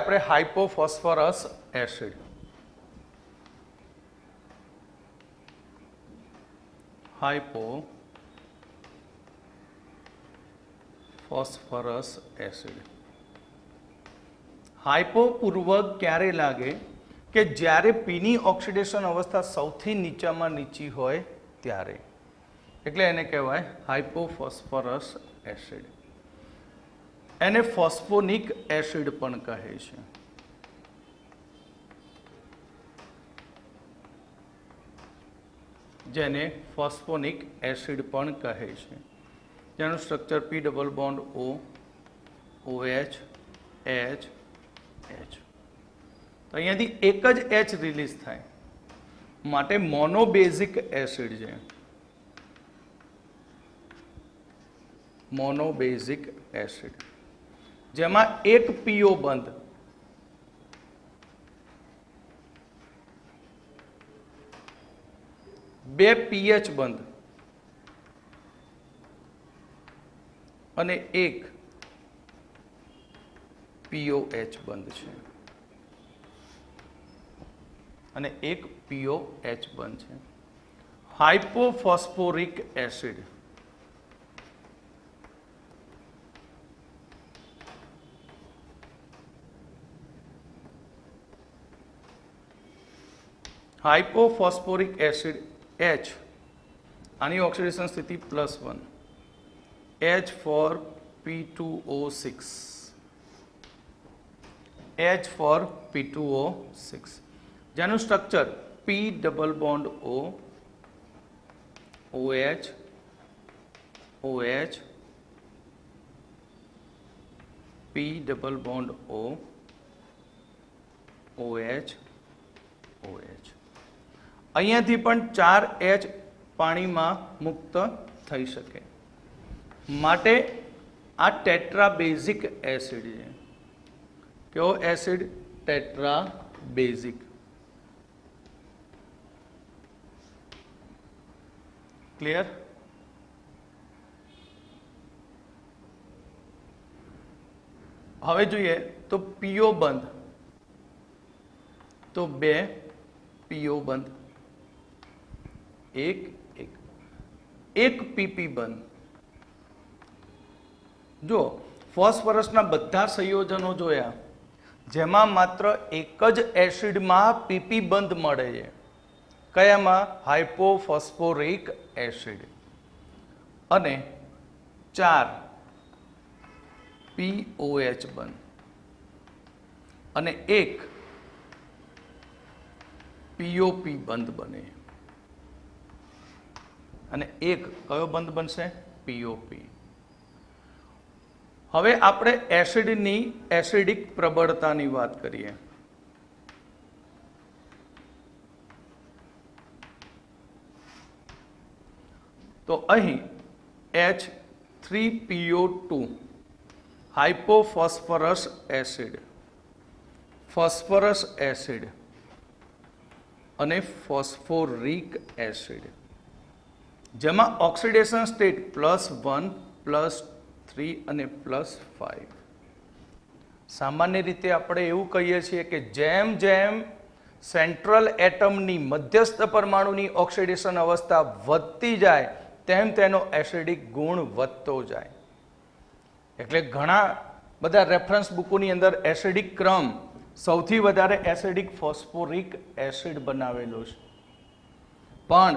આપણે હાઇપોફોસ્ફરસ acid. હાઇપોફોસ્ફરસ acid. Hypo પૂર્વક ક્યારે લાગે કે જ્યારે પીની ઓક્સિડેશન અવસ્થા સૌથી નીચામાં નીચી હોય ત્યારે, એટલે એને કહેવાય હાઇપોફોસ્ફરસ એસિડ. એને ફોસ્ફોનિક એસિડ પણ કહે છે. જેને ફોસ્ફોનિક એસિડ પણ કહે છે. જેનું structure P double bond O, OH, H, H. તો અહીંયાથી એક જ H રિલીઝ થાય, માટે મોનોબેઝિક એસિડ છે. મોનોબેઝિક એસિડ, જેમાં એક પીઓ બંધ બે પીએચ બંધ અને એક પીઓએચ બંધ છે, અને એક પીઓએચ બંધ છે. હાઇપોફોસ્ફોરિક એસિડ. હાઇપોફોસ્ફોરિક એસિડ H, આની ઓક્સિડેશન સ્થિતિ +1, H for P2O6, H for P2O6, જેનું structure P double bond O, OH, OH, P double bond O, OH, OH. અહીંયાથી પણ 4H પાણીમાં મુક્ત થઈ શકે, માટે આ ટેટ્રાબેઝિક એસિડ છે. કયો એસિડ? ટેટ્રાબેઝિક. ક્લિયર? હવે જોઈએ તો પીઓ બંધ, તો બે પીઓ બંધ, એક પીપી બંધ. જો ફોસ્ફરસના બધા સંયોજનો જોયા, જેમાં માત્ર એક જ એસિડમાં પીપી બંધ મળે છે. કયામાં? હાઇપોફોસ્ફોરિક એસિડ. અને 4 POH બંધ અને એક POP બંધ બને, અને એક કયો બંધ બનશે? POP. હવે આપણે એસિડની એસિડિક પ્રબળતાની વાત કરીએ. તો અહીં H3PO2 હાઇપોફોસ્ફરસ એસિડ, ફોસ્ફરસ એસિડ અને ફોસ્ફોરિક એસિડ, જેમાં ઓક્સિડેશન સ્ટેટ +1, +3 અને +5. સામાન્ય રીતે આપણે એવું કહીએ છીએ કે જેમ જેમ સેન્ટ્રલ એટમની મધ્યસ્થ પરમાણુની ઓક્સિડેશન અવસ્થા વધતી જાય તેમ તેનો એસિડિક ગુણ વધતો જાય. એટલે ઘણા બધા રેફરન્સ બુકોની અંદર એસિડિક ક્રમ સૌથી વધારે એસિડિક ફોસ્ફોરિક એસિડ બનાવેલો છે. પણ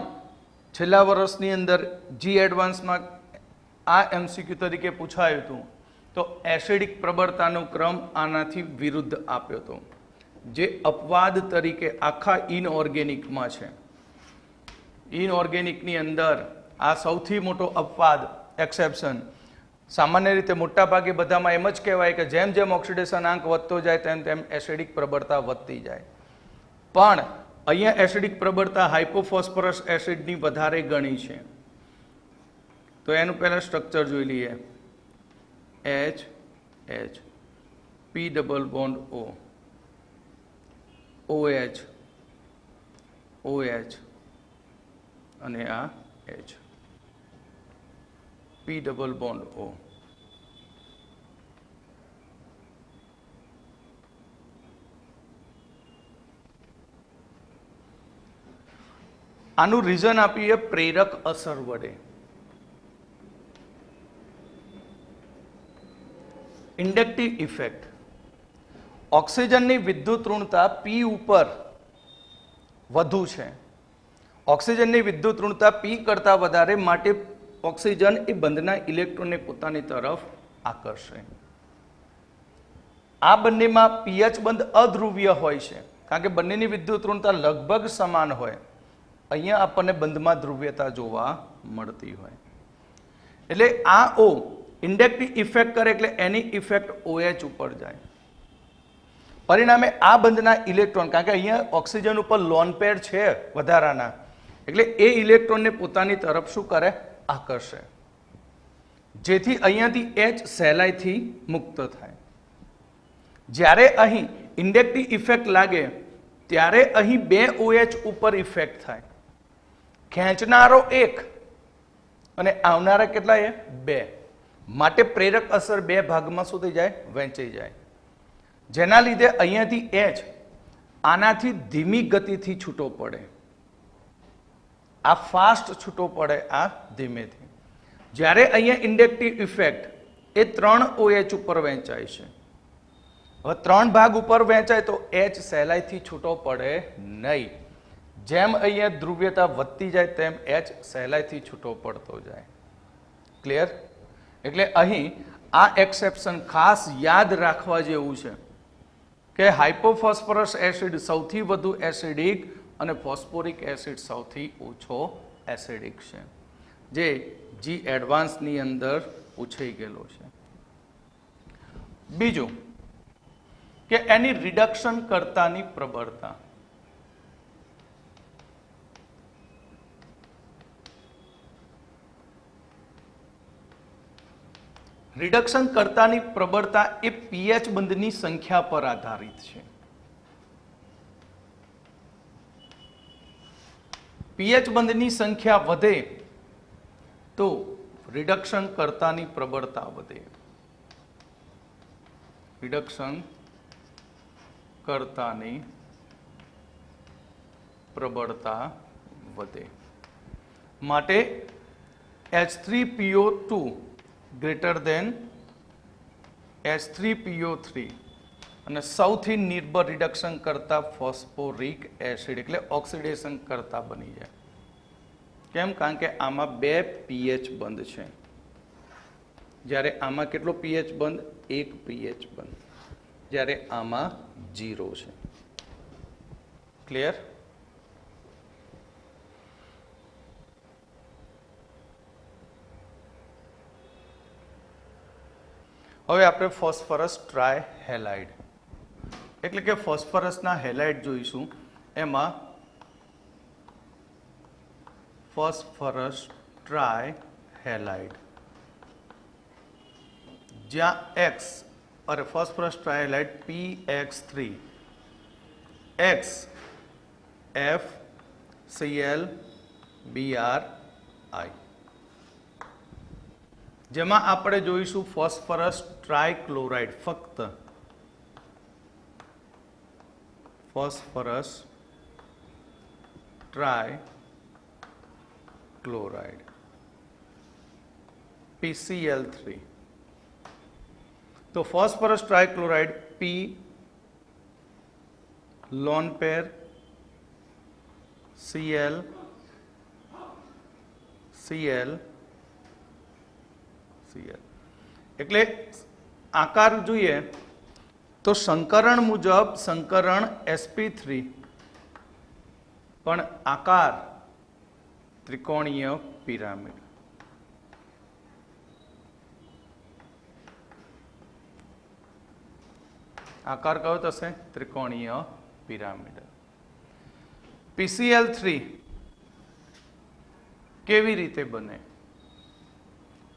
છેલ્લા વર્ષની અંદર જી એડવાન્સમાં આ MCQ તરીકે પૂછાયું હતું, તો એસિડિક પ્રબળતાનો ક્રમ આનાથી વિરુદ્ધ આપ્યો હતો, જે અપવાદ તરીકે આખા ઇનઓર્ગેનિકમાં છે. ઇનઓર્ગેનિકની અંદર આ સૌથી મોટો અપવાદ, એક્સેપ્શન. સામાન્ય રીતે મોટાભાગે બધામાં એમ જ કહેવાય કે જેમ જેમ ઓક્સિડેશન આંક વધતો જાય તેમ તેમ એસિડિક પ્રબળતા વધતી જાય. પણ અહીંયા એસિડિક પ્રબળતા હાઇપોફોસ્ફરસ એસિડની વધારે ગણી છે. તો એનું પહેલાં સ્ટ્રક્ચર જોઈ લઈએ. H, H, P double bond O, OH, OH અને આ H. P double bond O, આનું રીઝન આપીએ પ્રેરક અસર વડે. Inductive effect. ઓક્સિજનની વિદ્યુત ઋણતા P ઉપર વધુ છે. ઓક્સિજનની વિદ્યુત ઋણતા P કરતાં વધારે, માટે ઓક્સિજન એ બંધના ઇલેક્ટ્રોનને પોતાની તરફ આકર્ષે. આ બંનેમાં પીએચ બંધ અધ્રુવીય હોય છે, કારણ કે બંનેની વિદ્યુત ઋણતા લગભગ સમાન હોય. અહીંયા આપણને બંધમાં ધ્રુવ્યતા જોવા મળતી હોય. એટલે આ O ઇન્ડક્ટિવ ઇફેક્ટ કરે એટલે એની ઇફેક્ટ OH ઉપર જાય. પરિણામે આ બંધના ઇલેક્ટ્રોન, કારણ કે અહીંયા ઓક્સિજન ઉપર લોન પેર છે વધારાના, એટલે એ ઇલેક્ટ્રોનને પોતાની તરફ શું કરે? આકર્ષે. જેથી અહીંયાથી H સહેલાઈથી મુક્ત થાય. જ્યારે અહીં ઇન્ડક્ટિવ ઇફેક્ટ લાગે ત્યારે અહીં બે OH ઉપર ઇફેક્ટ થાય. ખેંચનારો એક અને આવનારા કેટલા? એ બે. માટે પ્રેરક અસર બે ભાગમાં શું થઈ જાય? વહેંચાઈ જાય. જેના લીધે અહીંયાથી H આનાથી ધીમી ગતિથી છૂટો પડે. આ ફાસ્ટ છૂટો પડે, આ ધીમેથી. જ્યારે અહીંયા ઇન્ડક્ટિવ ઇફેક્ટ એ 3 OH ઉપર વહેંચાય છે. હવે 3 ભાગ ઉપર વહેંચાય તો H સહેલાઈથી છૂટો પડે નહીં. જેમ અહીંયા ધ્રુવ્યતા વધતી જાય તેમ H સહેલાઈથી છૂટો પડતો જાય. ક્લિયર? એટલે અહીં આ એક્સેપ્શન ખાસ યાદ રાખવા જેવું છે કે હાઇપોફોસ્ફરસ એસિડ સૌથી વધુ એસિડિક અને ફોસ્ફોરિક એસિડ સૌથી ઓછો એસિડિક છે, જે જી એડવાન્સની અંદર પૂછાઈ ગયેલો છે. બીજું કે એની રિડક્શન કરતાની પ્રબળતા. રિડક્શન કરતાની પ્રબળતા એ પીએચ બંધની સંખ્યા પર આધારિત છે. પીએચ બંધની સંખ્યા વધે તો રિડક્શન કરતાની પ્રબળતા વધે. રિડક્શન કરતાની પ્રબળતા વધે. માટે H3PO2 ગ્રેટર દેન H3PO3 અને સૌથી નિર્બળ રિડક્શન કરતા ફોસ્ફોરિક એસિડ એટલે ઓક્સિડેશન કરતા બની જાય. કેમ? કારણ કે આમાં 2 પીએચ બંધ છે, જ્યારે આમાં કેટલો પીએચ બંધ? 1 પીએચ બંધ, જ્યારે આમાં 0 છે. ક્લિયર? હવે આપણે ફોસ્ફરસ ટ્રાયહેલાઇડ એટલે કે ફોસ્ફરસના હેલાઇડ જોઈશું. એમાં ફોસ્ફરસ ટ્રાયહેલાઇડ જ્યાં X અરે phosphorus ટ્રાયહેલાઇડ PX3 X FCl BrI, જેમાં આપણે જોઈશું ફોસ્ફરસ ટ્રાયક્લોરાઇડ, ફક્ત ફોસ્ફરસ ટ્રાયક્લોરાઇડ PCl3. તો phosphorus trichloride P lone pair Cl Cl Cl. એટલે આકાર જોઈએ તો સંકરણ મુજબ સંકરણ sp3 પણ આકાર ત્રિકોણીય પિરામિડ. આકાર કયો થશે? ત્રિકોણીય પિરામિડ. PCl3 કેવી રીતે બને?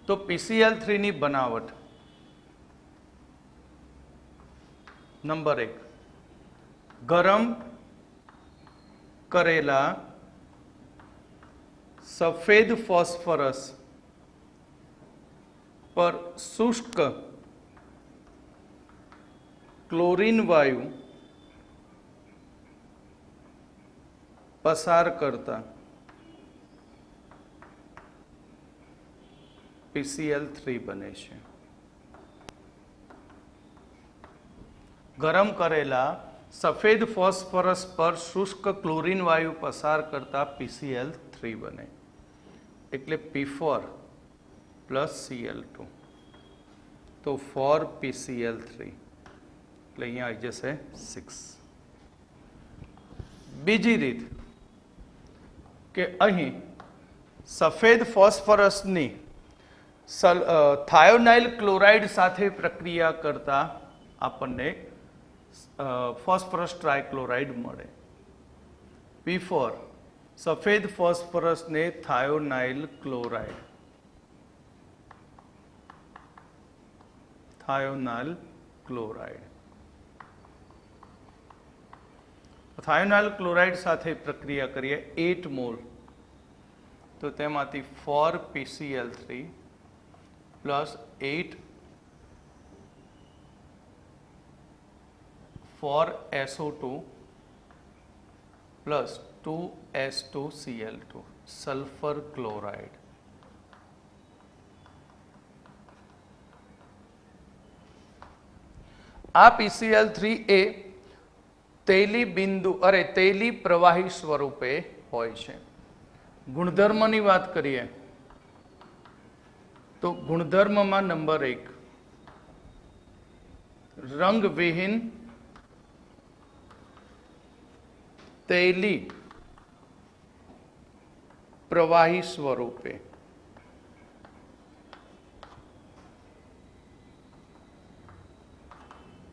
તો PCl3 ની બનાવટ નંબર 1, ગરમ કરેલા સફેદ ફોસ્ફરસ પર શુષ્ક ક્લોરીન વાયુ પસાર કરતા PCl3 બને છે. ગરમ કરેલા સફેદ ફોસ્ફરસ પર શુષ્ક ક્લોરીન વાયુ પસાર કરતા PCl3 બને, એટલે P4 પ્લસ Cl2, તો 4 PCl3, એટલે અહીંયા આવી જશે 6. બીજી રીત કે અહીં સફેદ ફોસ્ફરસની થાયોનાઇલ ક્લોરાઇડ સાથે પ્રક્રિયા કરતા આપણને ફોસ્ફરસ ટ્રાયક્લોરાઇડ મળે. P4 સફેદ ફોસ્ફરસને થાયોનાઇલ ક્લોરાઇડ, થાયોનાઇલ ક્લોરાઇડ સાથે પ્રક્રિયા કરીએ 8 મોલ, તો તેમાંથી 4 PCl3 plus 8 4SO2 plus 2S2Cl2 sulphur chloride. આ PCl3 એ તૈલી પ્રવાહી સ્વરૂપે હોય છે. ગુણધર્મની વાત કરીએ તો ગુણધર્મમાં નંબર 1, રંગવિહીન તૈલી પ્રવાહી સ્વરૂપે.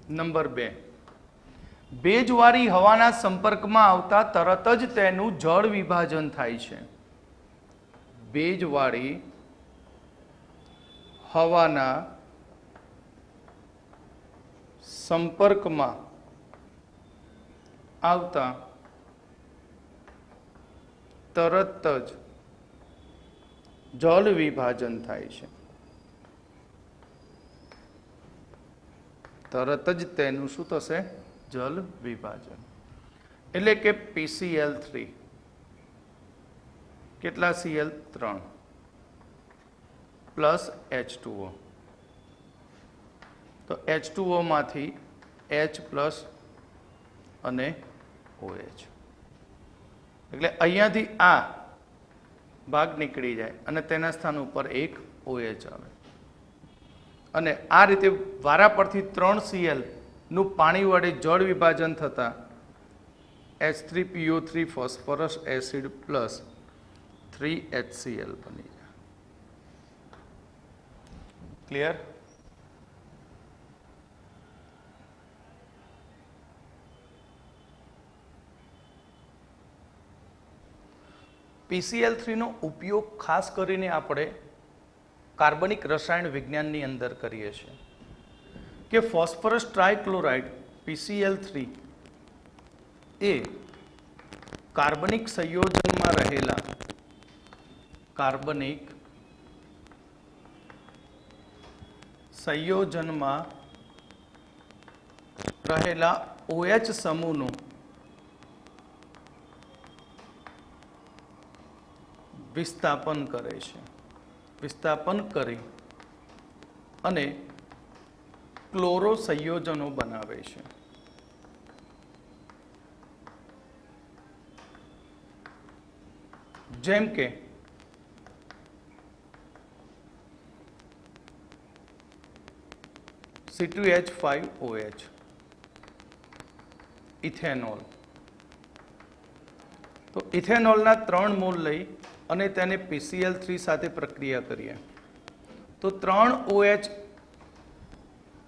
નંબર 2, ભેજવાળી હવાના સંપર્કમાં આવતા તરત જ તેનું જળ વિભાજન થાય છે. ભેજવાળી હવાના સંપર્કમાં આવતા તરત જ જળ વિભાજન થાય છે. તરત જ તેનું શું થશે? જલ વિભાજન. એટલે કે PCl3 કેટલા Cl? 3 પ્લસ H2O, તો H2O માંથી H પ્લસ અને OH, એટલે અહીંયાથી આ ભાગ નીકળી જાય અને તેના સ્થાન ઉપર એક OH આવે, અને આ રીતે વારા પરથી 3 Cl નું પાણી વડે જળ વિભાજન થતાં H3PO3 phosphorus acid plus 3HCl બની જાય. ક્લિયર? PCl3 નો ઉપયોગ ખાસ કરીને આપણે કાર્બનિક રસાયણ વિજ્ઞાનની અંદર કરીએ છીએ કે ફોસ્ફરસ ટ્રાયક્લોરાઇડ PCl3 એ કાર્બનિક સંયોજનમાં રહેલા OH સમૂહનું વિસ્થાપન કરે છે. વિસ્થાપન કરી અને ક્લોરો સંયોજનો બનાવે છે. જેમ કે C2H5OH, ઇથેનોલ. તો ઇથેનોલના 3 મોલ લઈ અને તેને PCl3 સાથે પ્રક્રિયા કરીએ તો 3 OH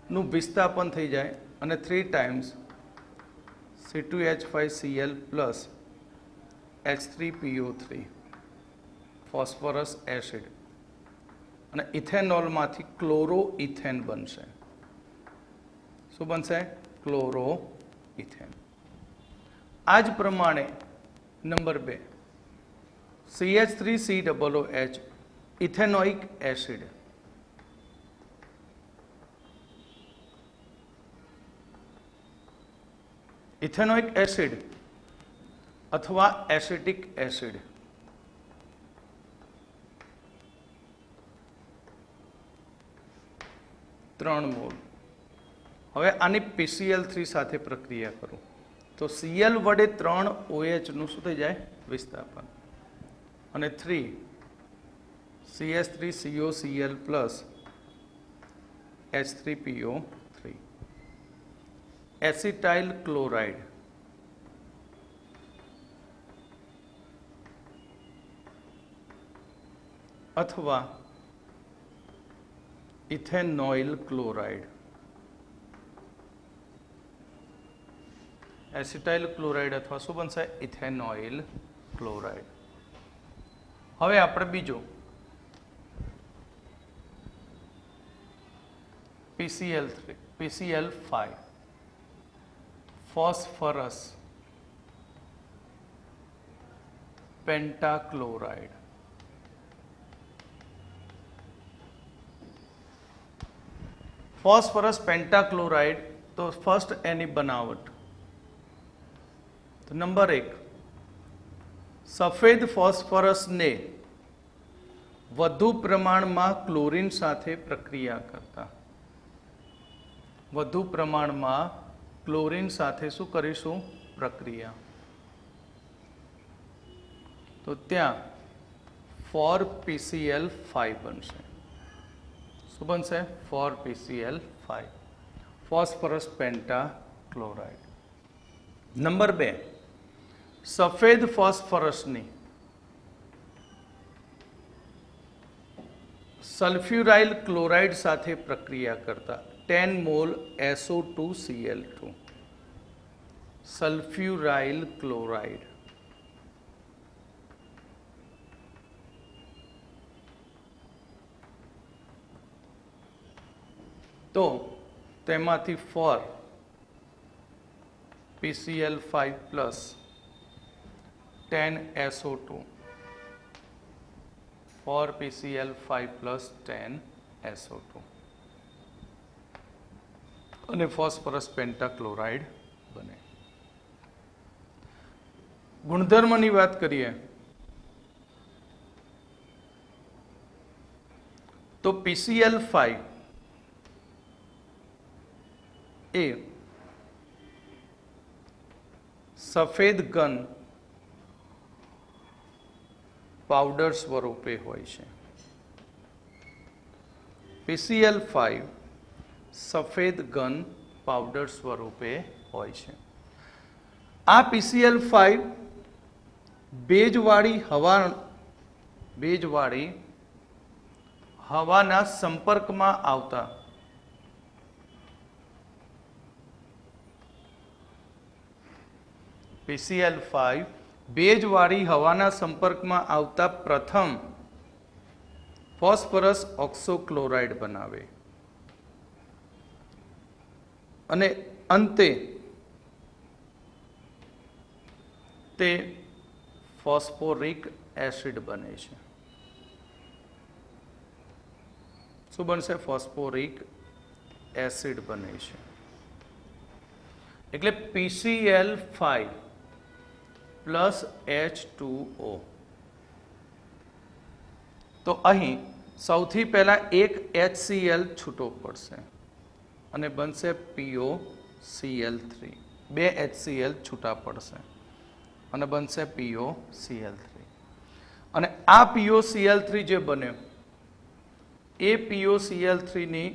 નું વિસ્થાપન થઈ જાય અને 3 times C2H5Cl plus H3PO3 phosphorus acid, અને ઇથેનોલમાંથી ક્લોરો ઇથેન બનશે. શું બનશે? Chloro ethane. આ જ પ્રમાણે number 2, CH3COOH ethanoic acid. Ethanoic acid અથવા એસિટિક એસિડ 3 મોલ. હવે આની PCl3 સાથે પ્રક્રિયા કરું તો Cl વડે 3 OH નું શું થઈ જાય? વિસ્થાપન. અને 3 CH3COCl plus H3PO3. Acetyl chloride અથવા ઇથેનોઇલ ક્લોરાઇડ. એસિટાઇલ ક્લોરાઇડ અથવા શું બનશે? Ethanoyl chloride. હવે આપણે બીજો PCl5 ફોસ્ફરસ પેન્ટાક્લોરાઇડ. ફોસ્ફરસ પેન્ટાક્લોરાઇડ તો ફર્સ્ટ એની બનાવટ તો નંબર 1, સફેદ ફોસ્ફરસને વધુ પ્રમાણમાં ક્લોરીન સાથે પ્રક્રિયા કરતા, વધુ પ્રમાણમાં ક્લોરીન સાથે શું કરીશું? પ્રક્રિયા. તો ત્યાં 4PCl5 બનશે. શું બનશે? 4PCl5 phosphorus પેન્ટાક્લોરાઇડ. નંબર 2, સફેદ ફોસ્ફરસની સલ્ફ્યુરાઇલ ક્લોરાઇડ સાથે પ્રક્રિયા કરતા 10 મોલ SO2Cl2. સલ્ફ્યુરાઇલ ક્લોરાઇડ તો તેમાંથી 4PCl5 plus 10 SO2, 4PCl5 plus 10 SO2 અને ફોસ્ફરસ પેન્ટાક્લોરાઇડ બને. ગુણધર્મની વાત કરીએ તો PCl5 એ સફેદ ઘન પાવડર સ્વરૂપે હોય છે. PCl5 સફેદ ઘન પાવડર સ્વરૂપે હોય છે. આ PCl5 ભેજવાળી હવાના સંપર્કમાં આવતા PCl5 ભેજવાળી હવાના સંપર્કમાં આવતા પ્રથમ ફોસ્ફરસ ઓક્સોક્લોરાઇડ બનાવે અને અંતે તે ફોસ્ફોરિક એસિડ બને છે. શું બનશે? ફોસ્ફોરિક એસિડ બને છે. એટલે PCl5 પ્લસ H2O. તો અહીં સૌથી પહેલા એક HCl છૂટો પડશે અને બનશે POCl3. 2 HCl છૂટા પડશે અને બનશે POCl3. અને આ POCl3 જે બન્યો એ POCl3 ની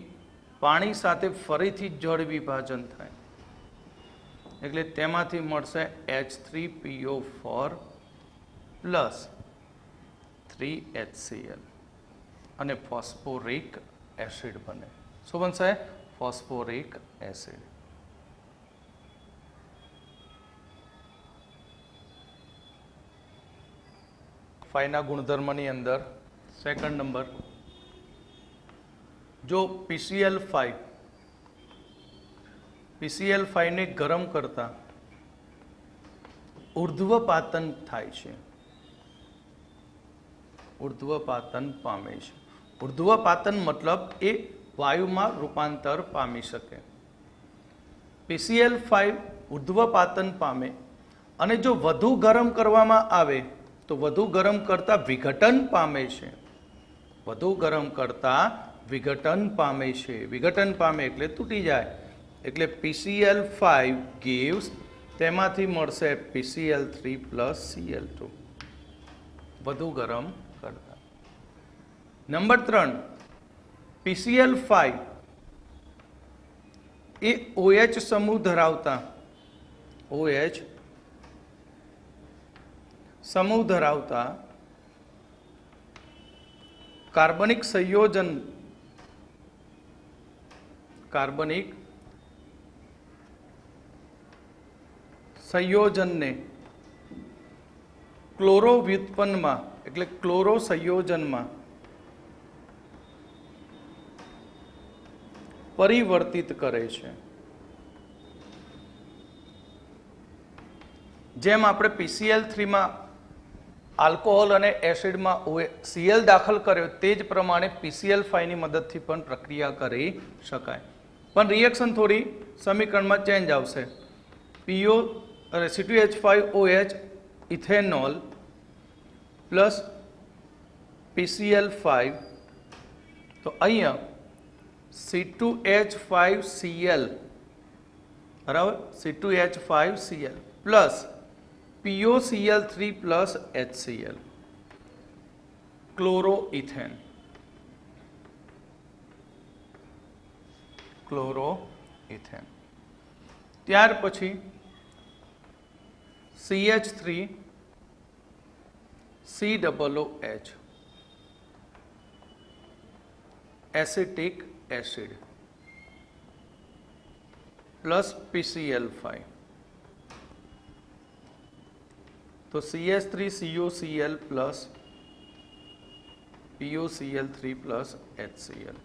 પાણી સાથે ફરીથી જળ વિભાજન થાય એટલે તેમાંથી મળશે H3PO4 પ્લસ 3HCl અને ફોસ્ફોરિક એસિડ બને. શું બનશે? Phosphoric acid. ફાઈના ગુણધર્મની અંદર સેકન્ડ નંબર, જો PCl5 ને ગરમ કરતા ઉર્ધ્વપાતન થાય છે, ઉર્ધ્વપાતન પામે છે. ઉર્ધ્વપાતન મતલબ એ વાયુમાં રૂપાંતર પામી શકે. PCl5 ઉર્ધ્વપાતન પામે અને જો વધુ ગરમ કરવામાં આવે તો વધુ ગરમ કરતા વિઘટન પામે છે. વધુ ગરમ કરતા વિઘટન પામે છે. વિઘટન પામે એટલે તૂટી જાય. એટલે PCl5 gives, તેમાંથી મળશે PCl3 પ્લસ Cl2 વધુ ગરમ કરતા. નંબર 3, PCl5 એ OH સમૂહ ધરાવતા OH સમૂહ ધરાવતા કાર્બનિક સંયોજનને ક્લોરો વ્યુત્પન્નમાં એટલે ક્લોરો સંયોજનમાં પરિવર્તિત કરે છે. જેમ આપણે PCl3 માં આલ્કોહોલ અને એસિડમાં Cl દાખલ કર્યો તે જ પ્રમાણે PCl5 ની મદદથી પણ પ્રક્રિયા કરી શકાય. પણ રિએક્શન થોડી સમીકરણમાં ચેન્જ આવશે. C2H5OH ઇથેનોલ પ્લસ PCl5, તો અહીંયા C2H5Cl બરાબર, C2H5Cl plus POCl3 plus HCl, ક્લોરોઇથેન. ત્યાર પછી CH3COOH acetic acid plus PCl5, તો CH3COCl plus POCl3 plus HCl,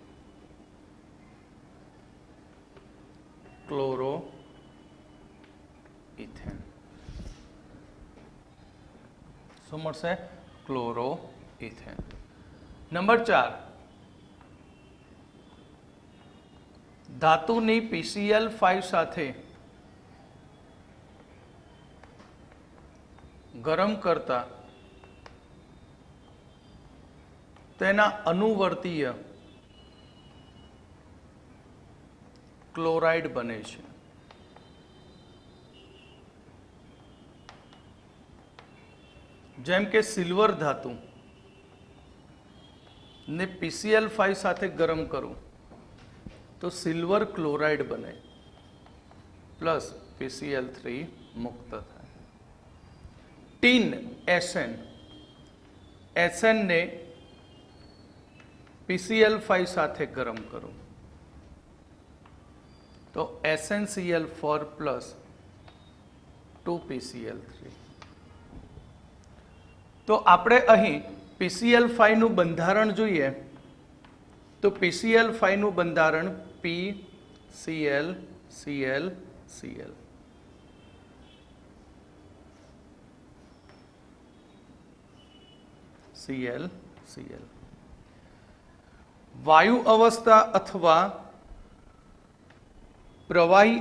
ક્લોરોઇથેન. શું મળશે? ક્લોરોઇથેન. નંબર 4, ધાતુની PCl5 સાથે ગરમ કરતા તેના અનુવર્તીય ક્લોરાઇડ બને છે. જેમ કે સિલ્વર ધાતુ ને PCl5 સાથે ગરમ કરું તો સિલ્વર ક્લોરાઇડ બને પ્લસ PCl3 મુક્ત થાય. ટીન SN ને PCl5 સાથે ગરમ કરું તો SnCl4 પ્લસ 2PCl3. તો આપણે અહીં PCl5 નું બંધારણ જોઈએ તો PCl5 નું બંધારણ PCl Cl Cl, Cl Cl. વાયુ અવસ્થા અથવા પ્રવાહી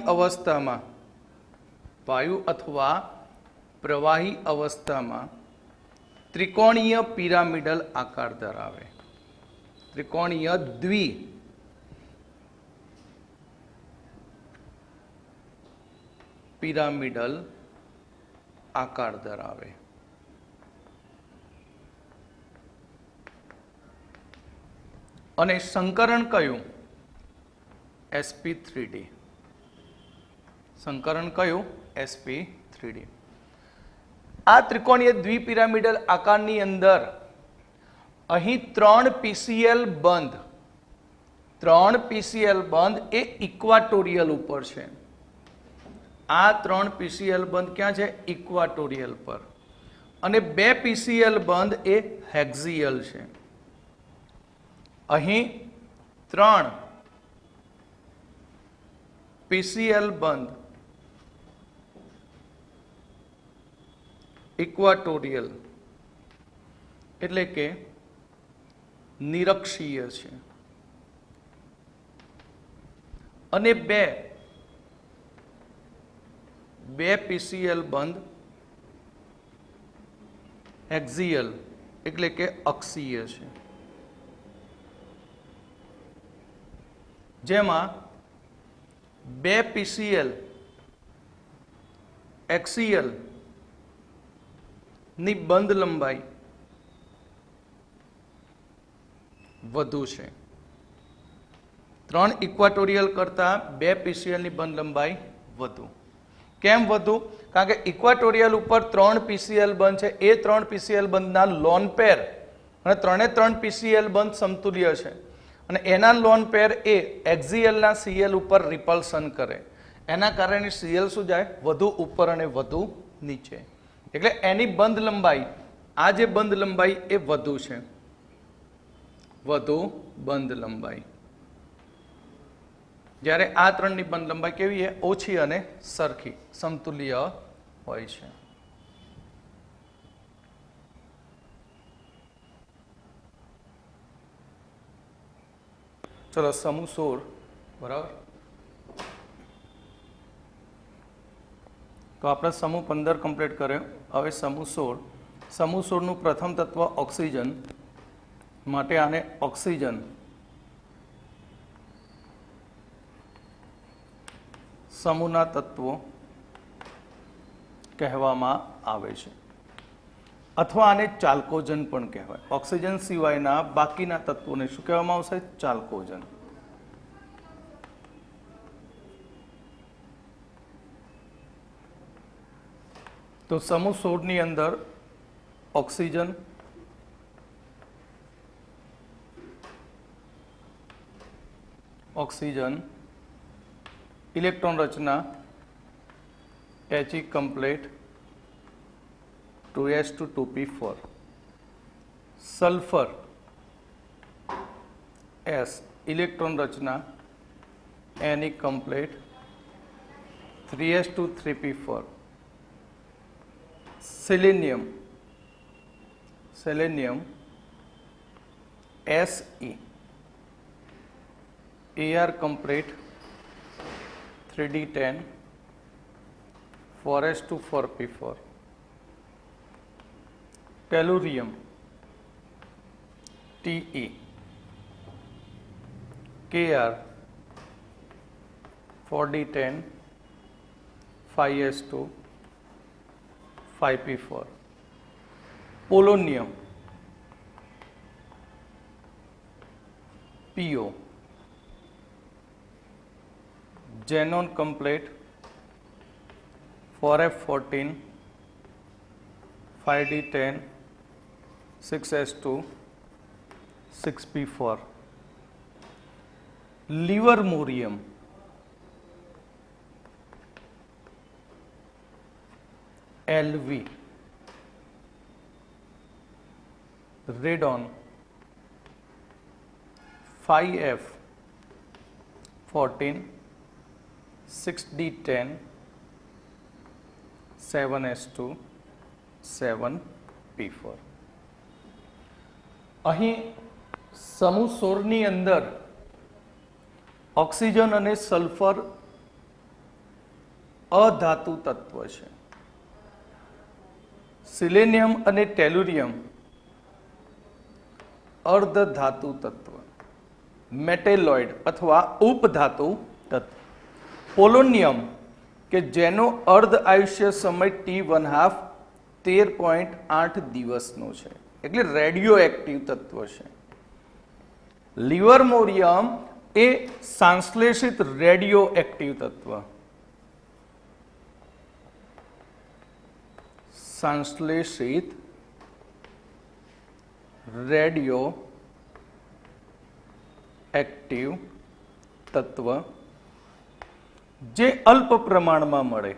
અવસ્થામાં ત્રિકોણીય પિરામિડલ આકાર ધરાવે. ત્રિકોણીય પિરામિડલ આકાર ધરાવે. અને સંકરણ કયું? sp3d. સંકરણ કયું? sp3d. આ ત્રિકોણીય દ્વિપિરામિડલ આકારની અંદર અહીં 3 PCl બંધ એ ઇક્વાટોરિયલ ઉપર છે. આ 3 PCl બંધ ક્યાં છે? ઇક્વાટોરિયલ પર. અને 2 PCl બંધ એ હેક્ઝિયલ છે. અહીં 3 PCl બંધ ઇક્વાટોરિયલ એટલે કે નિરક્ષીય છે અને બે PCl બંધ એક્ઝિયલ એટલે કે અક્ષીય છે. જેમાં 2 PCl HCl ની બંધ લંબાઈ વધુ છે. 3 ઇક્વાટોરિયલ કરતાં 2 PCl ની બંધ લંબાઈ વધુ. કેમ વધુ? કારણ કે ઇક્વાટોરિયલ ઉપર 3 PCl બંધ છે, એ 3 PCl બંધના લોન પેર અને 3 PCl બંધ સમતુલ્ય છે અને એના લોન પેર એ એક્ઝિયલના Cl ઉપર રિપલ્શન કરે, એના કારણે Cl શું જાય? વધુ ઉપર અને વધુ નીચે. એટલે એની બંધ લંબાઈ, આ જે બંધ લંબાઈ એ વધુ છે, વધુ બંધ લંબાઈ. જ્યારે આ 3ની બંધ લંબાઈ કેવી છે? ઓછી અને સરખી, સમતુલ્ય હોય છે. ચલો સમૂહ 16, બરાબર. તો આપણે સમૂહ 15 કમ્પ્લીટ કર્યો. હવે સમૂહ 16. સમૂહ 16નું પ્રથમ તત્વ ઓક્સિજન, માટે આને ઓક્સિજન સમૂહના તત્વો કહેવામાં આવે છે, અથવા આને ચાલ્કોજન પણ કહેવાય. ઓક્સિજન સિવાયના બાકીના તત્વોને શું કહેવામાં આવશે? ચાલ્કોજન. તો સમૂહ 16ની અંદર ઓક્સિજન, ઇલેક્ટ્રોન રચના He complete 2s2 2p4, sulphur S electron રચના Ne complete 3s2 3p4, selenium Se Ar complete 3d10 4s2 4p4, tellurium Te Kr 4d10 5s2 5p4, polonium Po xenon complete 4f14 5d10 6s2 6p4, livermorium Lv radon 5f14 6d10 7s2 7p4. અહીં સમૂહ 16ની અંદર oxygen અને sulphur અધાતુ તત્વ છે. સિલેનિયમ અને tellurium અર્ધધાતુ તત્વ, મેટેલોઇડ અથવા ઉપધાતુ તત્વ. પોલોનિયમ કે જેનો અર્ધ આયુષ્ય સમય T½ 13.8 દિવસનો છે, એટલે રેડિયો એક્ટિવ તત્વ છે. લિવરમોરિયમ એ સંશ્લેષિત રેડિયો એક્ટિવ તત્વ, સંશ્લેષિત રેડિયો એક્ટિવ તત્વ જે અલ્પ પ્રમાણમાં મળે.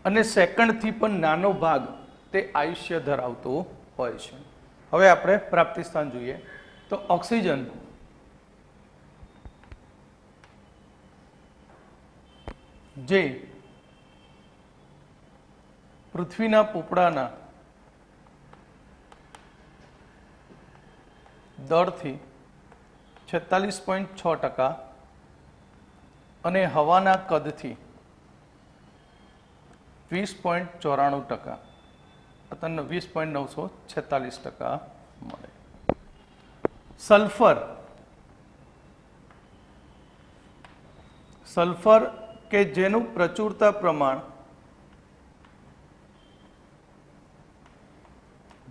અને સેકન્ડથી પણ નાનો ભાગ તે આયુષ્ય ધરાવતો હોય છે. હવે આપણે પ્રાપ્તિ સ્થાન જોઈએ તો ઓક્સિજન જે પૃથ્વીના પોપડાના દરથી 46.6% અને હવાના કદથી 20.94% તમને 20.946% મળે. સલ્ફર સલ્ફર કે જેનું પ્રચુરતા પ્રમાણ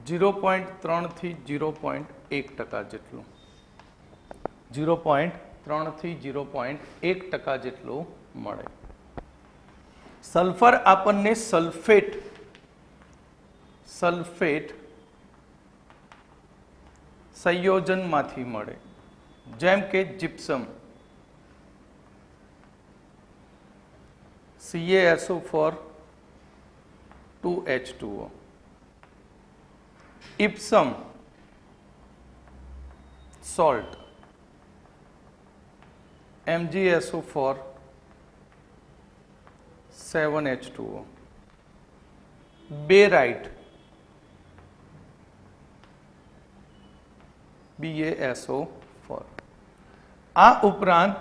0.3 થી 0.1% જેટલું 0.3 થી 0.1% જેટલું મળે. સલ્ફર આપણને સલ્ફેટ સંયોજનમાંથી મળે, જેમ કે gypsum CaSO4 2H2O, ઇપ્સમ salt MgSO4 7H2O, બેરાઇટ BaSO4. આ ઉપરાંત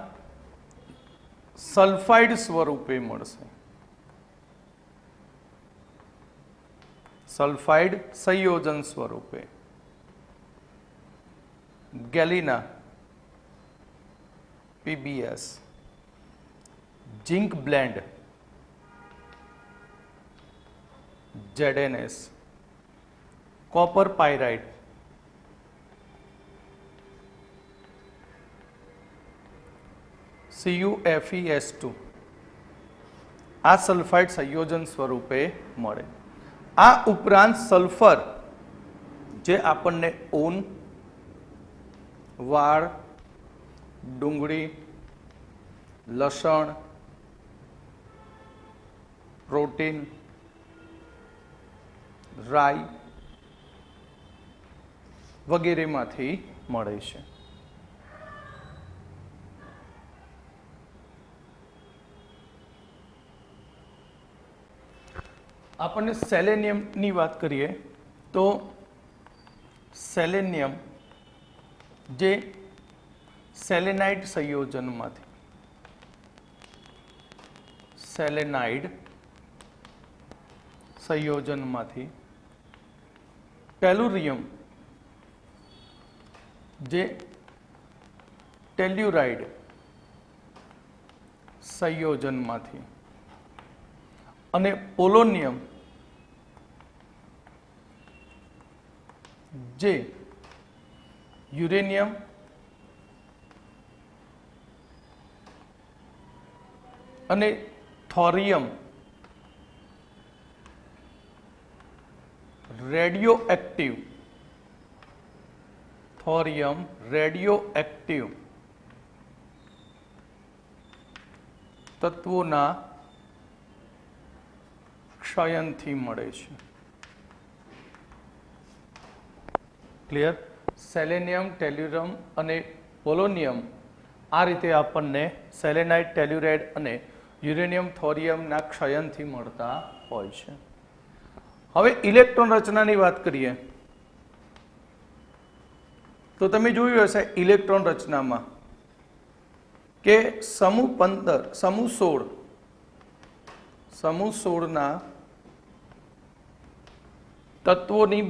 સલ્ફાઇડ સ્વરૂપે મળશે, સલ્ફાઇડ સંયોજન સ્વરૂપે galena PbS, zinc blende ZnS, copper pyrite CuFeS2 આ સલ્ફાઇડ સંયોજન સ્વરૂપે મળે. આ ઉપરાંત સલ્ફર જે આપણને ઊન, વાળ, ડુંગળી, લસણ, પ્રોટીન, રાઈ વગેરેમાંથી મળે છે. આપણને સેલેનિયમની વાત કરીએ તો સેલેનિયમ જે સેલેનાઇડ સંયોજનમાંથી ટેલુરિયમ જે ટેલ્યુરાઇડ સંયોજનમાંથી અને પોલોનિયમ જે યુરેનિયમ અને થોરિયમ રેડિયોએક્ટિવ તત્વોના ક્ષયનથી મળે છે. ક્લિયર? સેલેનિયમ, ટેલ્યુરિયમ અને પોલોનિયમ આ રીતે આપણને સેલેનાઇડ, ટેલ્યુરાઇડ અને યુરેનિયમ, થોરિયમના ક્ષયનથી મળતા હોય છે. હવે ઇલેક્ટ્રોન રચનાની વાત કરીએ તો તમે જોયું હશે ઇલેક્ટ્રોન રચનામાં કે સમૂહ 16ના તત્વોની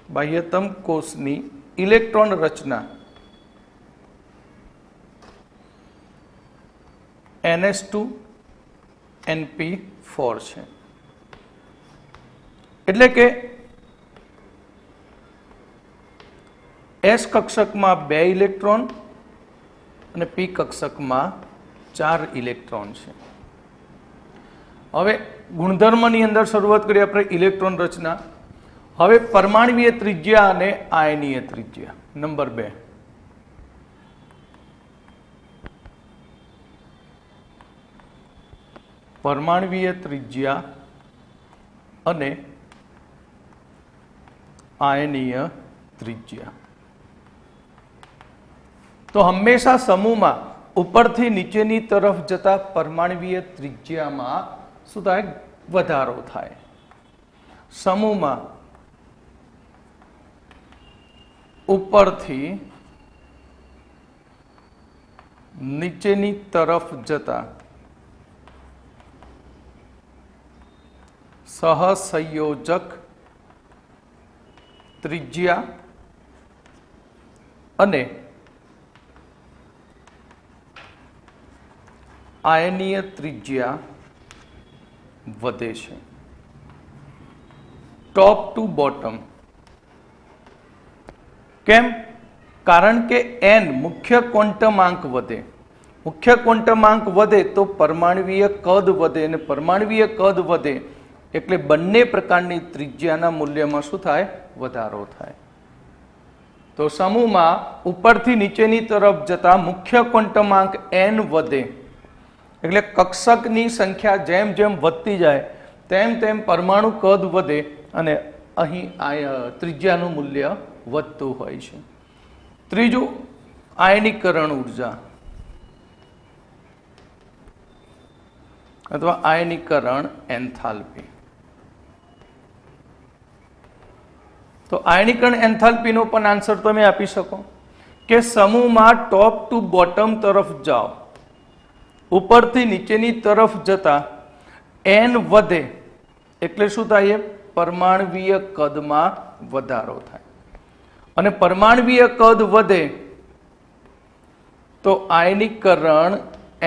બાહ્યતમ કોષની ઇલેક્ટ્રોન રચના NS2Np4 છે. એટલે કે S કક્ષકમાં 2 ઇલેક્ટ્રોન અને P કક્ષકમાં 4 ઇલેક્ટ્રોન છે. હવે ગુણધર્મની અંદર શરૂઆત કરીએ આપણે ઇલેક્ટ્રોન રચના. હવે પરમાણ્વીય ત્રિજ્યા અને આયનીય ત્રિજ્યા નંબર 2. પરમાણ્વીય ત્રિજ્યા અને આયનીય ત્રિજ્યા. તો હંમેશા સમૂહમાં ઉપરથી નીચેની તરફ જતા પરમાણ્વીય ત્રિજ્યામાં શું થાય? વધારો થાય. સમૂહમાં ઉપરથી નીચેની તરફ જતા સહસંયોજક ત્રિજ્યા અને આયનીય ત્રિજ્યા વધે છે ટોપ ટુ બોટમ. કેમ? કારણ કે n મુખ્ય ક્વોન્ટમાંક વધે. મુખ્ય ક્વોન્ટમાંક વધે તો પરમાણવીય કદ વધે, અને પરમાણવીય કદ વધે એટલે બંને પ્રકારની ત્રિજ્યાના મૂલ્યમાં શું થાય? વધારો થાય. તો સમૂહમાં ઉપરથી નીચેની તરફ જતા મુખ્ય ક્વોન્ટમાંક n વધે એટલે કક્ષકની સંખ્યા જેમ જેમ વધતી જાય તેમ તેમ પરમાણુ કદ વધે અને અહીં ત્રિજ્યાનું મૂલ્ય વધતું હોય છે. ત્રીજું, આયનીકરણ ઉર્જા અથવા આયનીકરણ એન્થાલ્પી. તો આયનીકરણ એન્થાલ્પીનો પણ આન્સર તમે આપી શકો કે સમૂહમાં ટોપ ટુ બોટમ તરફ જાઓ, ઉપરથી નીચેની તરફ જતા n વધે એટલે શું થાય? પરમાણવીય કદમાં વધારો થાય, અને પરમાણવીય કદ વધે તો આયનીકરણ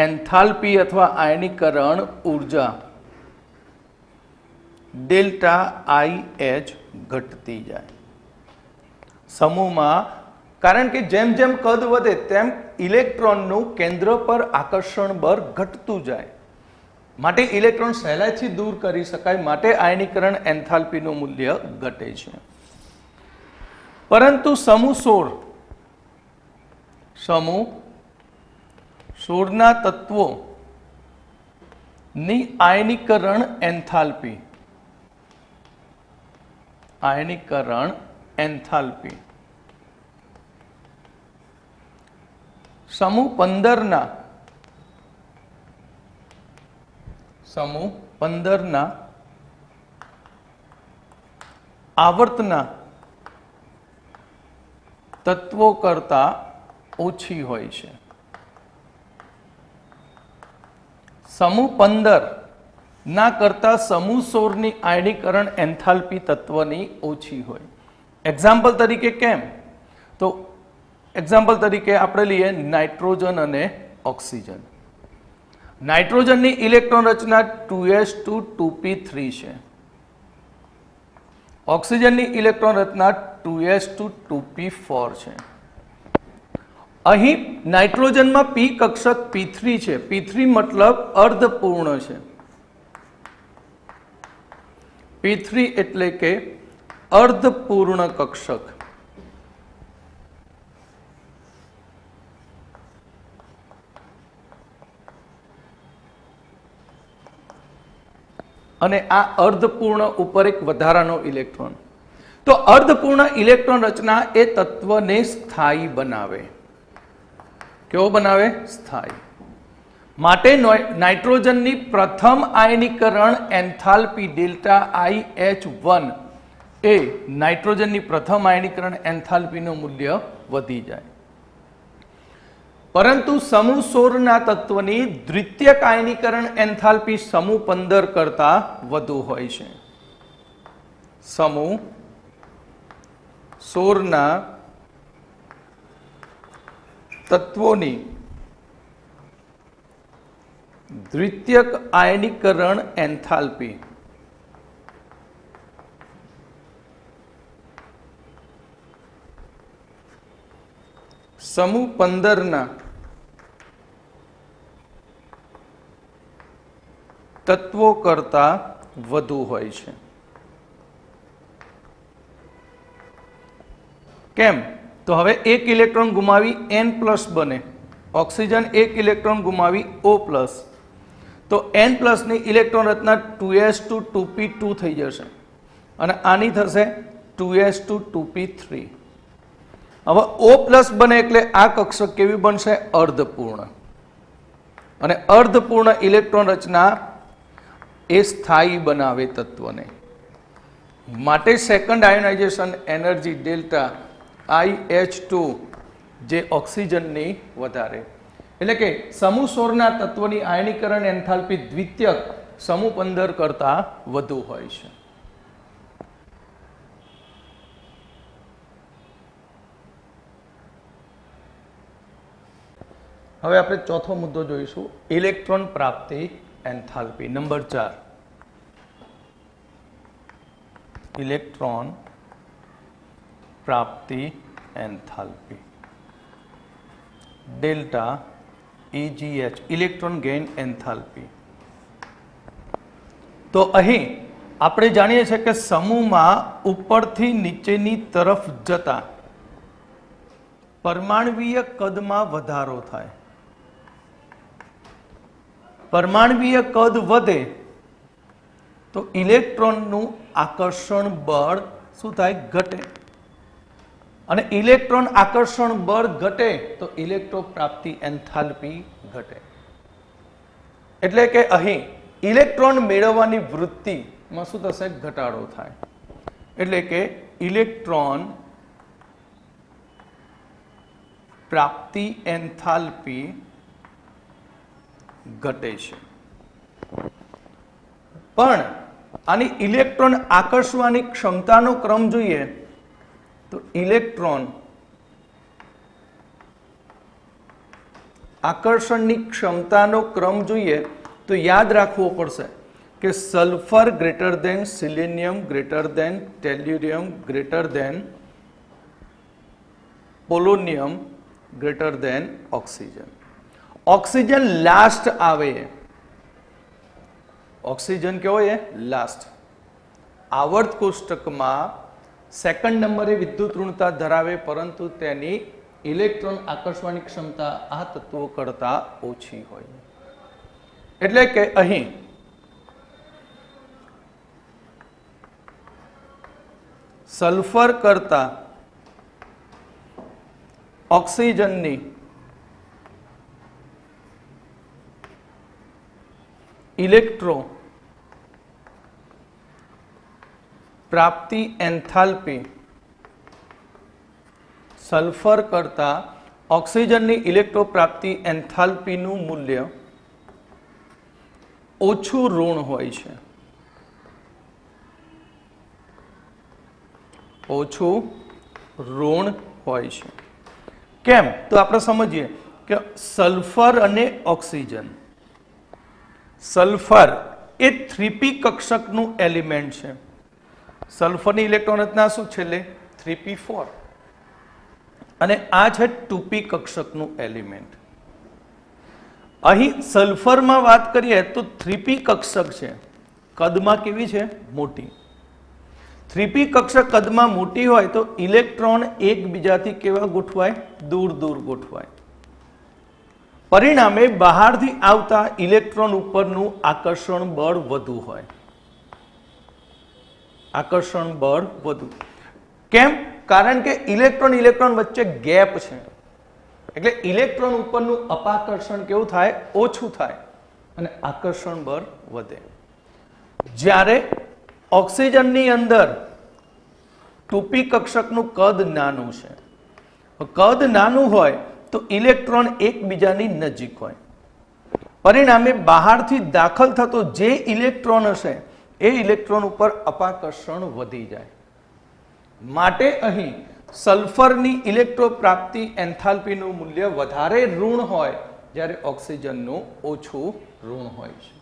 એન્થાલ્પી અથવા આયનીકરણ ઉર્જા ડેલ્ટા IH ઘટતી જાય સમૂહમાં. કારણ કે જેમ જેમ કદ વધે તેમ ઇલેક્ટ્રોનનું કેન્દ્ર પર આકર્ષણ બળ ઘટતું જાય, માટે ઇલેક્ટ્રોન સહેલાઈથી દૂર કરી શકાય, માટે આયનીકરણ એન્થાલ્પીનું મૂલ્ય ઘટે છે. પરંતુ સમૂહ 16ના તત્વોની આયનીકરણ એન્થાલ્પી સમૂહ 15ના આવર્તના તત્વો કરતા ઓછી હોય છે. સમૂહ 15 કરતા સમૂહ 16ની આયનીકરણ એન્થાલ્પી તત્વની ઓછી હોય. એક્ઝામ્પલ તરીકે કેમ? તો એક્ઝામ્પલ તરીકે આપણે લઈએ નાઇટ્રોજન અને ઓક્સિજન. નાઇટ્રોજનની ઇલેક્ટ્રોન રચના 2s2 2p3 છે. ઓક્સિજનની ઇલેક્ટ્રોન રચના 2s2 2p4 છે. અહીં નાઇટ્રોજનમાં p કક્ષક p3 છે. p3 મતલબ અર્ધપૂર્ણ છે. p3 એટલે કે અર્ધપૂર્ણ કક્ષક. અને આ અર્ધપૂર્ણ ઉપર એક વધારાનો ઇલેક્ટ્રોન. તો અર્ધપૂર્ણ ઇલેક્ટ્રોન રચના એ તત્વને સ્થાયી બનાવે. કેવો બનાવે? સ્થાયી. માટે નાઇટ્રોજનની પ્રથમ આયનીકરણ એન્થાલ્પી ડેલ્ટા IH1 એ નાઇટ્રોજનની પ્રથમ આયનીકરણ એન્થાલ્પીનું મૂલ્ય વધી જાય. પરંતુ સમૂહ 16ના તત્વની દ્વિતીયક આયનીકરણ એન્થાલ્પી સમૂહ 15 કરતા વધુ હોય છે. સમૂહ 16ના તત્વોની દ્વિતીયક આયનીકરણ એન્થાલ્પી સમૂહ 15ના તત્વો કરતા વધુ હોય છે. કેમ? તો હવે એક ઇલેક્ટ્રોન ગુમાવી N+ બને, ઓક્સિજન એક ઇલેક્ટ્રોન ગુમાવી O+, તો N+ ની ઇલેક્ટ્રોન રચના 2s2 2p2 થઈ જશે અને આની થશે 2s2 2p3. હવે O+ બને એટલે આ કક્ષક કેવી બનશે? અર્ધપૂર્ણ. અને અર્ધપૂર્ણ ઇલેક્ટ્રોન રચના એ સ્થાયી બનાવે તત્વને. માટે second ionisation energy delta IH2 જે ઓક્સિજનની વધારે. એટલે કે સમૂહ 16ના તત્વની આયનીકરણ એન્થાલ્પી દ્વિતીયક સમૂહ 15 કરતાં વધુ હોય છે. હવે આપણે ચોથો મુદ્દો જોઈશું, ઇલેક્ટ્રોન પ્રાપ્તિ એન્થાલ્પી. નંબર 4, ઇલેક્ટ્રોન પ્રાપ્તિ enthalpy delta EGH, electron gain enthalpy. તો અહીં આપણે જાણીએ છીએ કે સમૂહમાં ઉપરથી નીચેની તરફ જતા પરમાણવીય કદમાં વધારો થાય. પરમાણવીય કદ વધે તો ઇલેક્ટ્રોનનું આકર્ષણ બળ શું થાય? ઘટે. અને ઇલેક્ટ્રોન આકર્ષણ બળ ઘટે તો ઇલેક્ટ્રોન પ્રાપ્તિ એન્થાલ્પી ઘટે. એટલે કે અહીં ઇલેક્ટ્રોન મેળવવાની વૃત્તિમાં શું થશે? ઘટાડો થાય. એટલે કે ઇલેક્ટ્રોન પ્રાપ્તિ એન્થાલ્પી ઘટે છે. પણ આની ઇલેક્ટ્રોન આકર્ષવાની ક્ષમતાનો ક્રમ જોઈએ તો ઇલેક્ટ્રોન આકર્ષણની ક્ષમતાનો ક્રમ જોઈએ તો યાદ રાખવો પડશે કે sulphur greater than selenium greater than tellurium greater than polonium greater than oxygen. Oxygen last આવે. ઓક્સિજન કેવો છે? લાસ્ટ. આવર્ત કોષ્ટકમાં સેકન્ડ નંબરે વિદ્યુત ઋણતા ધરાવે, પરંતુ તેની ઇલેક્ટ્રોન આકર્ષવાની ક્ષમતા આ તત્વો કરતા ઓછી હોય. એટલે કે અહીં સલ્ફર કરતા ઓક્સિજનની ઇલેક્ટ્રો પ્રાપ્તિ એન્થાલ્પી સલ્ફર કરતા ઓક્સિજનની ઇલેક્ટ્રો પ્રાપ્તિ એન્થાલ્પીનું મૂલ્ય ઓછું ઋણ હોય છે. ઓછું ઋણ હોય છે. કેમ? તો આપણે સમજીએ કે સલ્ફર અને ઓક્સિજન. સલ્ફર એ 3p કક્ષકનું એલિમેન્ટ છે. સલ્ફરની ઇલેક્ટ્રોન રચના શું છેલ્લે? 3p4. અને આ છે 2p કક્ષકનું એલિમેન્ટ. અહીં સલ્ફરમાં વાત કરીએ તો 3p કક્ષક છે, કદમાં કેવી છે? મોટી. 3p કક્ષક કદમાં મોટી હોય તો ઇલેક્ટ્રોન એકબીજાથી કેવા ગોઠવાય? દૂર દૂર ગોઠવાય. પરિણામે બહારથી આવતા ઇલેક્ટ્રોન ઉપરનું આકર્ષણ બળ વધુ હોય. આકર્ષણ બળ વધુ. કેમ? કારણ કે ઇલેક્ટ્રોન ઇલેક્ટ્રોન વચ્ચે ગેપ છે. એટલે ઇલેક્ટ્રોન ઉપરનું અપાકર્ષણ કેવું થાય? ઓછું થાય અને આકર્ષણ બળ વધે. જ્યારે ઓક્સિજનની અંદર 2p કક્ષકનું કદ નાનું છે. કદ નાનું હોય તો ઇલેક્ટ્રોન એકબીજાની નજીક હોય. પરિણામે બહારથી દાખલ થતો જે ઇલેક્ટ્રોન હશે એ ઇલેક્ટ્રોન ઉપર અપાકર્ષણ વધી જાય. માટે અહીં સલ્ફરની ઇલેક્ટ્રો પ્રાપ્તિ એન્થાલ્પીનું મૂલ્ય વધારે ઋણ હોય, જ્યારે ઓક્સિજનનું ઓછું ઋણ હોય છે.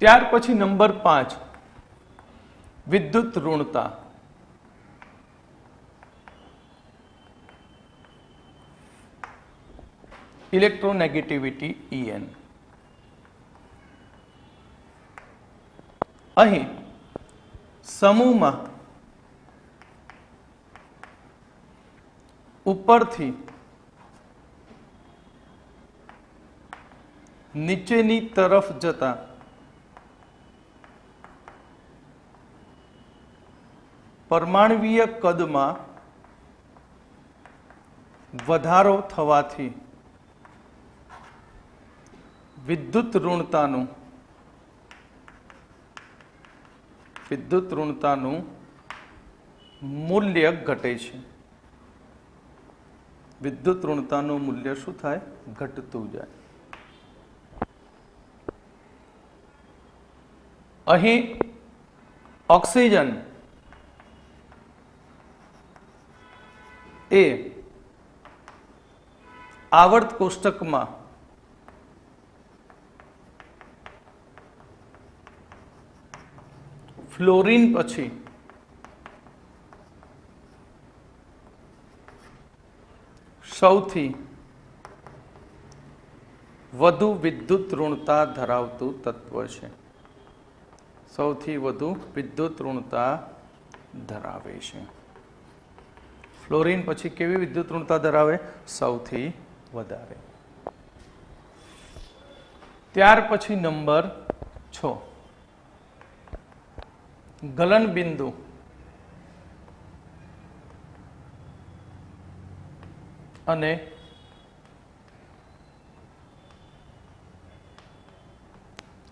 ત્યાર પછી નંબર 5, વિદ્યુત ઋણતા. Electronegativity EN. અહીં સમૂહમાં ઉપરથી નીચેની તરફ જતા પરમાણવીય કદમાં વધારો થવાથી વિદ્યુત ઋણતાનું મૂલ્ય ઘટે છે. વિદ્યુત ઋણતાનું મૂલ્ય શું થાય? ઘટતું જાય. અહીં ઓક્સિજન એ આવર્ત કોષ્ટકમાં ફ્લોરિન પછી સૌથી વધુ વિદ્યુત ઋણતા ધરાવતું તત્વ છે. સૌથી વધુ વિદ્યુત ઋણતા ધરાવે છે. ફ્લોરિન પછી કેવી વિદ્યુત ઋણતા ધરાવે? સૌથી વધારે. ત્યાર પછી નંબર 6 ગલન બિંદુ અને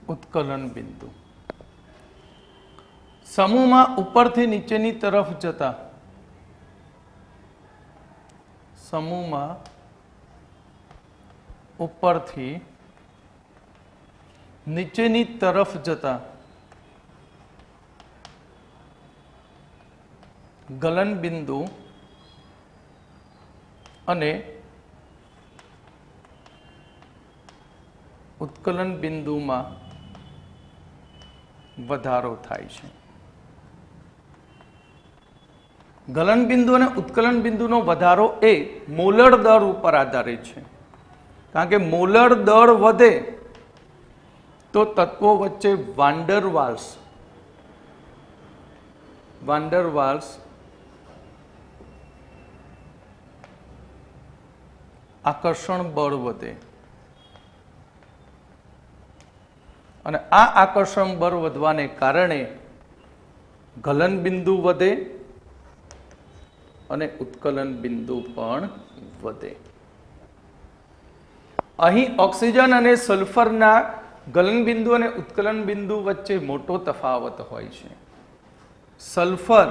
ઉત્કલન બિંદુ. સમૂહમાં ઉપરથી નીચેની તરફ જતા સમૂહમાં ઉપરથી નીચેની તરફ જતા ગલન બિંદુ અને ઉત્કલન બિંદુમાં વધારો થાય છે. ગલન બિંદુ અને ઉત્કલન બિંદુનો વધારો એ મોલર દળ ઉપર આધારિત છે. કારણ કે મોલર દળ વધે તો તત્વો વચ્ચે વાન્ડરવાલ્સ આકર્ષણ બળ વધે અને આ આકર્ષણ બળ વધવાને કારણે ગલન બિંદુ વધે અને ઉત્કલન બિંદુ પણ વધે. અહીં ઓક્સિજન અને સલ્ફરના ગલન બિંદુ અને ઉત્કલન બિંદુ વચ્ચે મોટો તફાવત હોય છે. સલ્ફર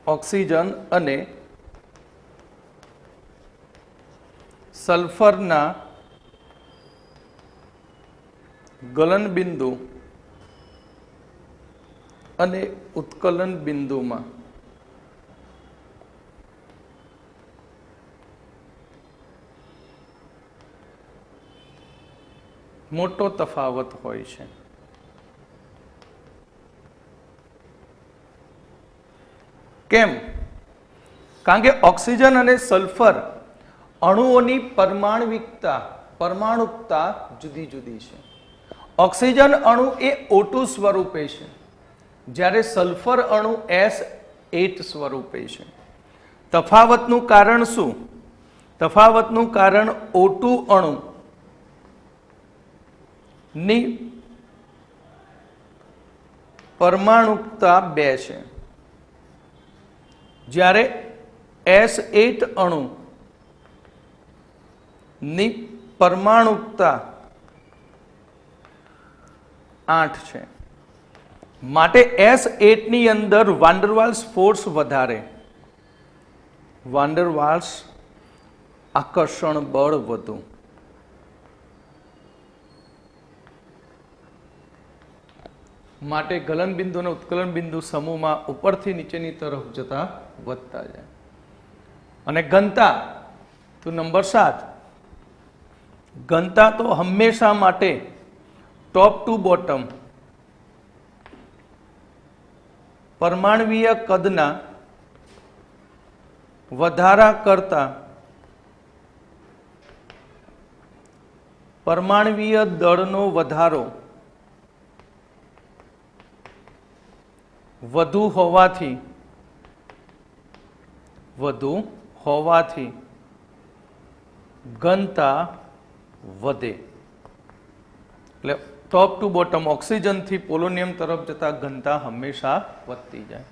ઓક્સિજન અને સલ્ફરના ગલન બિંદુ અને ઉત્કલન બિંદુમાં મોટો તફાવત હોય છે. કેમ? કારણ કે ઓક્સિજન અને સલ્ફર અણુઓની પરમાણુકતા જુદી જુદી છે. ઓક્સિજન અણુ એ O2 સ્વરૂપે છે, જ્યારે સલ્ફર અણુ S8 સ્વરૂપે છે. તફાવતનું કારણ શું? તફાવતનું કારણ O2 અણુ ની પરમાણુકતા 2 છે, જ્યારે S8 અણુ ની પરમાણુકતા 8 છે. માટે S8 ની અંદર વાન્ડરવાલ્સ ફોર્સ વધારે, વાન્ડરવાલ્સ આકર્ષણ બળ વધુ. માટે ગલન બિંદુ અને ઉત્કલન બિંદુ સમૂહમાં ઉપરથી નીચેની તરફ જતા વધતા જાય. અને ઘનતા તો નંબર 7. ઘનતા તો હંમેશા માટે ટોપ ટુ બોટમ પરમાણવીય કદના વધારા કરતા પરમાણવીય દળનો વધારો વધુ હોવાથી ઘનતા વધે. એટલે ટોપ ટુ બોટમ ઓક્સિજનથી પોલોનિયમ તરફ જતા ઘનતા હંમેશા વધતી જાય.